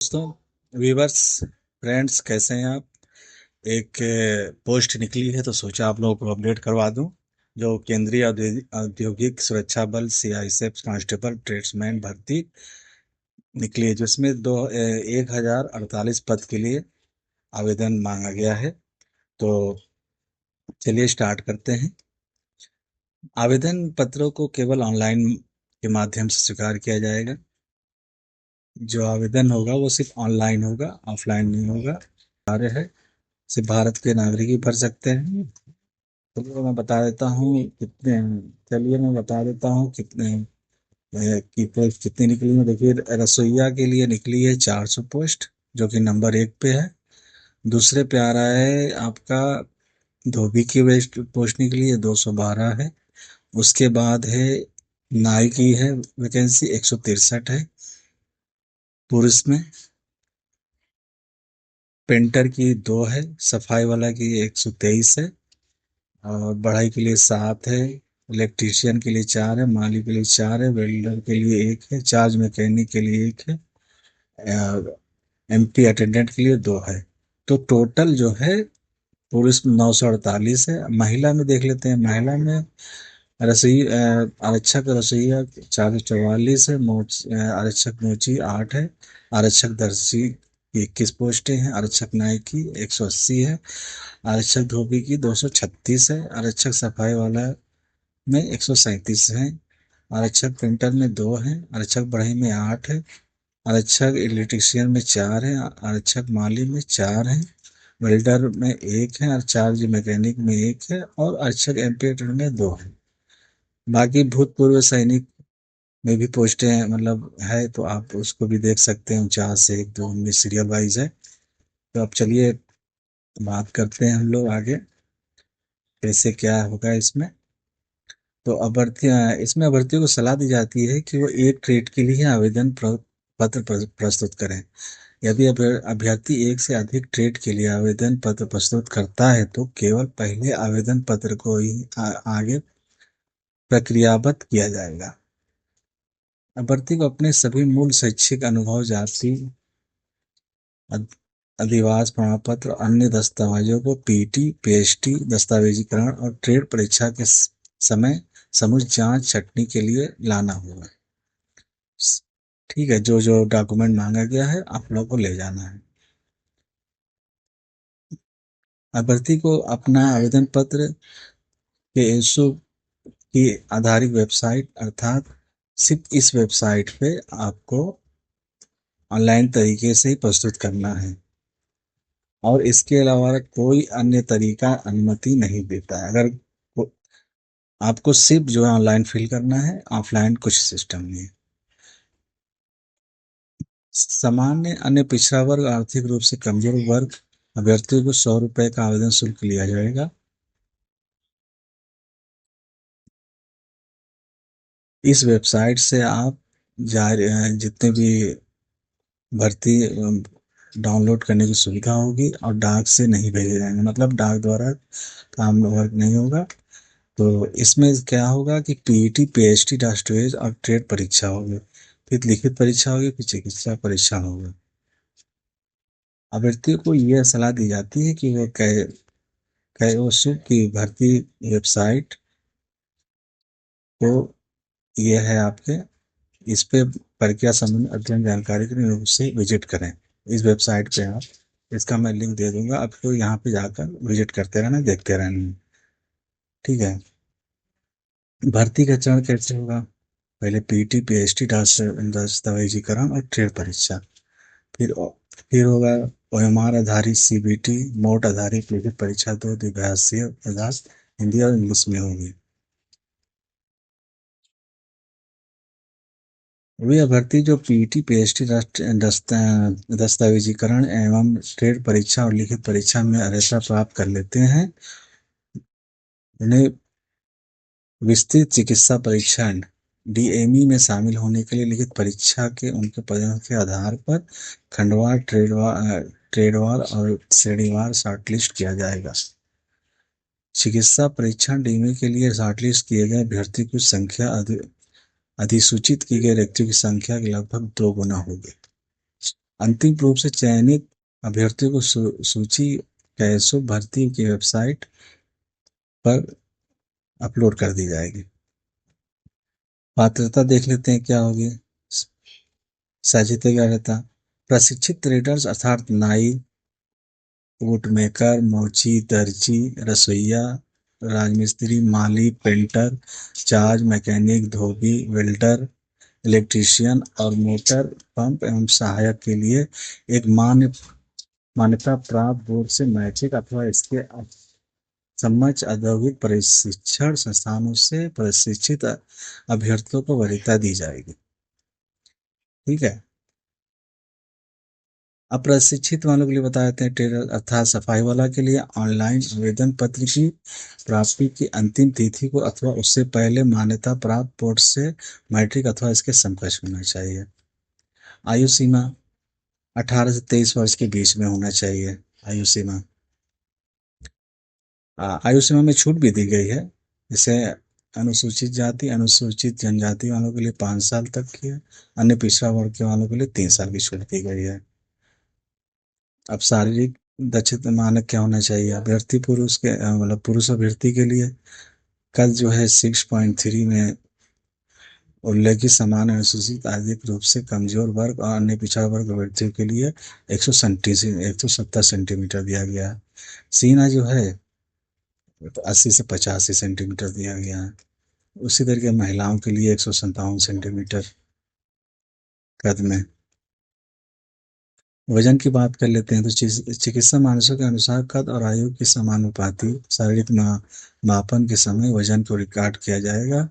दोस्तों, viewers, friends, कैसे हैं आप? एक पोस्ट निकली है तो सोचा आप लोगों को अपडेट करवा दूं। जो केंद्रीय औद्योगिक सुरक्षा बल सीआईएसएफ कांस्टेबल ट्रेड्समैन भर्ती निकली है, जिसमें 1048 पद के लिए आवेदन मांगा गया है। तो चलिए स्टार्ट करते हैं। आवेदन पत्रों को केवल ऑनलाइन के माध्यम से स्वीकार किया जाएगा। जो आवेदन होगा वो सिर्फ ऑनलाइन होगा, ऑफलाइन नहीं होगा। कार्य है, सिर्फ भारत के नागरिक ही भर सकते हैं। चलिए मैं बता देता हूँ कितने हैं। चलिए मैं बता देता हूँ कितने हैं। की पोस्ट कितनी निकली है। देखिए, रसोईया के लिए निकली है 400 पोस्ट, जो कि नंबर 1 पे है। दूसरे पे आ रहा है आपका धोबी की वेस्ट पोस्ट निकली है, 212 है। उसके बाद है नाई की है वैकेंसी, 163 है पुरुष में। पेंटर की 2 है, सफाई वाला की 123 है, और बढ़ाई के लिए 7 है। इलेक्ट्रीशियन के लिए 4 है, माली के लिए 4 है, वेल्डर के लिए 1 है, चार्ज मैकेनिक के लिए 1 है, एमपी अटेंडेंट के लिए 2 है। तो टोटल जो है पुरुष में 948 है। महिला में देख लेते हैं। महिला में रसोई आरक्षक रसोईया 444 है। आरक्षक मोची 8 है। आरक्षक दर्जी की 21 पोस्टें हैं। आरक्षक नाई की 180 है। आरक्षक धोबी की 236 है। आरक्षक सफाई वाला में 137 है। आरक्षक प्रिंटर में 2 है। आरक्षक बढ़ई में 8 है। आरक्षक इलेक्ट्रीशियन में 4 है। आरक्षक माली में 4 है। वेल्डर में 1 है, और चार्ज मैकेनिक में 1 है, और आरक्षक एम्पीटर में 2 है। बाकी भूतपूर्व सैनिक में भी पोस्टें हैं, मतलब है, तो आप उसको भी देख सकते हैं। 49 से 1 2 उनमें सीरियल वाइज है। तो अब चलिए बात करते हैं हम लोग आगे कैसे क्या होगा इसमें। तो इसमें अभ्यर्थियों को सलाह दी जाती है कि वो एक ट्रेड के लिए आवेदन पत्र प्रस्तुत करें। यदि अभ्यर्थी एक से अधिक ट्रेड के लिए आवेदन पत्र प्रस्तुत करता है तो केवल पहले आवेदन पत्र को ही आगे प्रक्रियाबद्ध किया जाएगा। अभ्यर्थी को अपने सभी मूल शैक्षिक अनुभव, जाति, अध- अधिवास प्रमाण पत्र और अन्य दस्तावेजों को पीटी पीएचडी दस्तावेजीकरण और ट्रेड परीक्षा के समय समुचित जांच छंटनी के लिए लाना होगा। ठीक है, जो जो डॉक्यूमेंट मांगा गया है आप लोगों को ले जाना है। अभ्यर्थी को अपना आवेदन पत्र के इशू की आधारित वेबसाइट, अर्थात सिर्फ इस वेबसाइट पे आपको ऑनलाइन तरीके से ही प्रस्तुत करना है, और इसके अलावा कोई अन्य तरीका अनुमति नहीं देता है। अगर आपको सिर्फ जो है ऑनलाइन फिल करना है, ऑफलाइन कुछ सिस्टम नहीं है। सामान्य अन्य पिछड़ा वर्ग, आर्थिक रूप से कमजोर वर्ग अभ्यर्थियों को 100 रुपए का आवेदन शुल्क लिया जाएगा। इस वेबसाइट से आप जितने भी भर्ती डाउनलोड करने की सुविधा होगी, और डाक से नहीं भेजे जाएंगे, मतलब डाक द्वारा काम वर्क नहीं होगा। तो इसमें क्या होगा कि पीईटी पीएचडी दस्तावेज और ट्रेड परीक्षा होगी, फिर लिखित परीक्षा होगी, फिर चिकित्सा परीक्षा होगी। अभ्यर्थियों को यह सलाह दी जाती है कि वो कैओसू की भर्ती वेबसाइट को, यह है आपके, इस पे प्रक्रिया संबंधी अध्ययन जानकारी के लिए से विजिट करें। इस वेबसाइट पे आप, इसका मैं लिंक दे दूंगा, आपको यहाँ पे जाकर विजिट करते रहना, देखते रहना। ठीक है। भर्ती का चरण कैसे होगा? पहले पीटी पीएचडी दस्तावेजीकरण और ट्रेड परीक्षा, फिर होगा ओएमआर आधारित सीबीटी, मोट आधारित लिखित परीक्षा, 2 द्विभाषीय पदार्थ हिंदी और इंग्लिश में होगी। वे अभ्यर्थी जो पीटी पीएचडी दस्तावेजीकरण एवं ट्रेड परीक्षा और लिखित परीक्षा में अर्हता प्राप्त कर लेते हैं, उन्हें विस्तृत चिकित्सा परीक्षण डीएमई में शामिल होने के लिए लिखित परीक्षा के उनके प्रदर्शन के आधार पर खंडवार, ट्रेडवार और श्रेणीवार शॉर्टलिस्ट किया जाएगा। चिकित्सा परीक्षण डीएमई के लिए शॉर्टलिस्ट किए गए अभ्यर्थी की संख्या अधिसूचित की गई व्यक्तियों की संख्या के लगभग 2 गुना होगी। अंतिम रूप से चयनित अभ्यर्थियों को सूची कैसो भर्ती की वेबसाइट पर अपलोड कर दी जाएगी। पात्रता देख लेते हैं क्या होगी। साहित्य क्या रहता। प्रशिक्षित ट्रेडर्स अर्थात नाई, वुड मेकर, मोची, दर्जी, रसोइया, राजमिस्त्री, माली, पेंटर, चार्ज, मैकेनिक, धोबी, वेल्डर, इलेक्ट्रीशियन और मोटर पंप एवं सहायक के लिए एक मान्यता प्राप्त बोर्ड से मैट्रिक अथवा इसके समक्ष औद्योगिक प्रशिक्षण संस्थानों से प्रशिक्षित अभ्यर्थियों को वरीयता दी जाएगी। ठीक है। अप्रशिक्षित वालों के लिए बता देते हैं, टेलर अर्थात सफाई वाला के लिए ऑनलाइन आवेदन पत्र की प्राप्ति की अंतिम तिथि को अथवा उससे पहले मान्यता प्राप्त बोर्ड से मैट्रिक अथवा इसके समकक्ष होना चाहिए। आयु सीमा 18 से 23 वर्ष के बीच में होना चाहिए। आयु सीमा आयु सीमा में छूट भी दी गई है। जैसे अनुसूचित जाति, अनुसूचित जनजाति वालों के लिए 5 साल तक की है। अन्य पिछड़ा वर्ग के वालों के लिए 3 साल की छूट दी गई है। अब शारीरिक दक्षता मानक क्या होना चाहिए अभ्यर्थी पुरुष के मतलब पुरुष अभ्यर्थी के लिए कद जो है 6.3 में उल्लेखित समान अनुसूचित आर्थिक रूप से कमजोर वर्ग और अन्य पिछड़ा वर्ग अभ्यर्थियों के लिए 170 सेंटीमीटर दिया गया है। सीना जो है 80 से 85 सेंटीमीटर दिया गया है। उसी तरीके महिलाओं के लिए 157 सेंटीमीटर कद में। वजन की बात कर लेते हैं तो चिकित्सा मानकों के अनुसार कद और आयु के समानुपाती शारीरिक मापन के समय वजन को रिकॉर्ड किया जाएगा,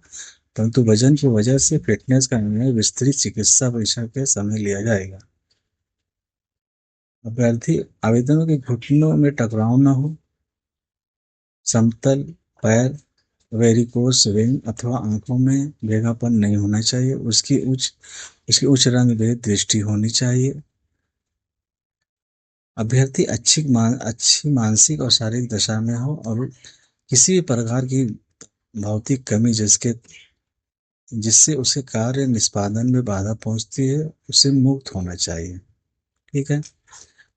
परंतु वजन की वजह से फिटनेस का निर्णय विस्तृत चिकित्सा परीक्षण के समय लिया जाएगा। अभ्यर्थी आवेदनों के घुटनों में टकराव न हो, समतल पैर, वेरिकोस वेन अथवा आंखों में भेगापन नहीं होना चाहिए, उसकी उच्च रंग भेद दृष्टि होनी चाहिए। अभ्यर्थी अच्छी मानसिक और शारीरिक दशा में हो और किसी भी प्रकार की भौतिक कमी जिससे उसे कार्य निष्पादन में बाधा पहुंचती है उसे मुक्त होना चाहिए। ठीक है।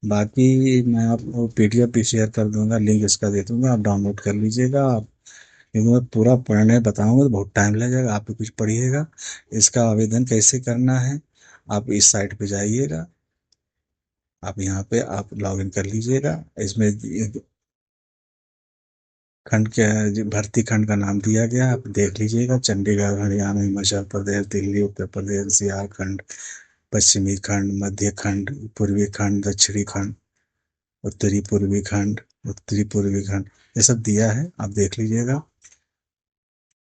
बाकी मैं आपको पीडीएफ भी शेयर कर दूंगा, लिंक इसका दे दूंगा, आप डाउनलोड कर लीजिएगा। आप क्योंकि मैं पूरा पढ़ने बताऊंगा तो बहुत टाइम लगेगा, आप भी कुछ पढ़िएगा। इसका आवेदन कैसे करना है आप इस साइट पे जाइएगा, आप यहाँ पे आप लॉग इन कर लीजिएगा। इसमें खंड के भर्ती खंड का नाम दिया गया है, आप देख लीजिएगा। चंडीगढ़, हरियाणा, हिमाचल प्रदेश, दिल्ली, उत्तर प्रदेश, झारखंड, पश्चिमी खंड, मध्य खंड, पूर्वी खंड, दक्षिणी खंड, उत्तरी पूर्वी खंड, उत्तरी पूर्वी खंड, ये सब दिया है, आप देख लीजिएगा।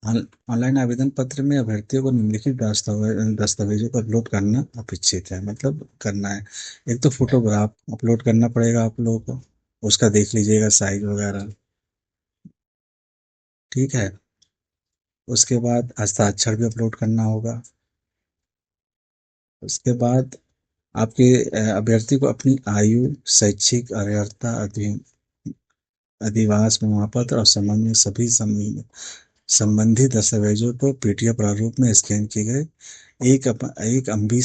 ऑनलाइन आवेदन पत्र में अभ्यर्थियों को निम्नलिखित दस्तावेजों को अपलोड करना अपेक्षित है, मतलब करना है। एक तो फोटोग्राफ अपलोड करना पड़ेगा आप लोगों को, उसका देख लीजिएगा साइज वगैरह। ठीक है। उसके बाद हस्ताक्षर भी अपलोड करना होगा। उसके बाद आपके अभ्यर्थी को अपनी आयु, शैक्षिक अर्हता, अधिवास प्रमाण पत्र और संबंध में सभी संबंधित दस्तावेजों को पीडीएफ प्रारूप में स्कैन किए गए एक एमबी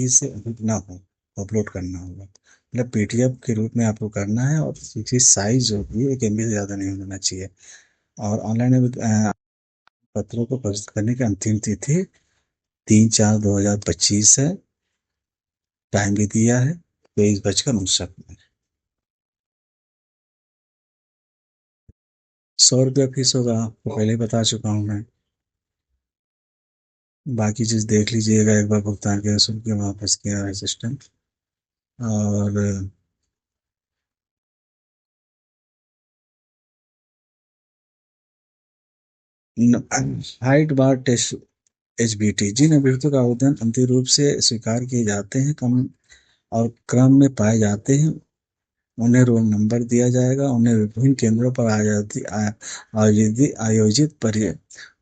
से अधिक ना हो अपलोड करना होगा। मतलब पीडीएफ के रूप में आपको करना है और इसकी साइज जो होगी 1 एमबी से ज़्यादा नहीं होना चाहिए। और ऑनलाइन पत्रों को प्रस्तुत करने की अंतिम तिथि 3/4/2025 है। टाइम भी दिया है 23:59। 100 रुपया फीस होगा, आपको पहले ही बता चुका हूँ मैं। बाकी चीज़ देख लीजिएगा, एक बार भुगतान किया शुल्क के वापस किया है सिस्टम। और हाइट बार टेस्ट एचबीटी जिन अभ्यर्थियों का आवेदन अंतिम रूप से स्वीकार किए जाते हैं कम और क्रम में पाए जाते हैं उन्हें रोल नंबर दिया जाएगा। उन्हें विभिन्न केंद्रों पर आयोजित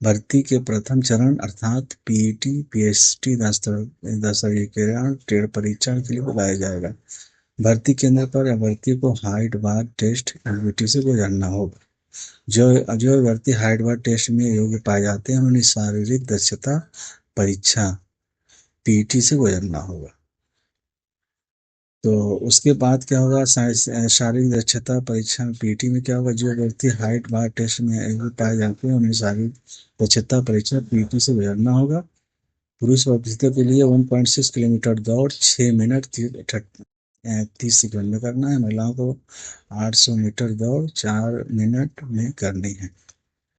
भर्ती के प्रथम चरण अर्थात पीईटी पीएचटी दस्तावेजीकरण ट्रेड परीक्षण के लिए बुलाया जाएगा। भर्ती केंद्र पर अभ्यर्थी को हाइट बार टेस्ट एचबीटी से गुजरना होगा। जो जो अभ्यर्थी हाइट बार टेस्ट में योग्य पाए जाते हैं उन्हें शारीरिक दक्षता परीक्षा पीटी से गुजरना होगा। तो उसके बाद क्या होगा, शारीरिक दक्षता परीक्षा में पीटी में क्या होगा, जो व्यक्ति हाइट बार टेस्ट में एबल पाए जाते हैं उन्हें शारीरिक दक्षता परीक्षा पीटी से गुजरना होगा। पुरुष वर्ग के लिए 1.6 किलोमीटर दौड़ 6 मिनट 30 सेकंड में करना है। महिलाओं को 800 मीटर दौड़ 4 मिनट में करनी है।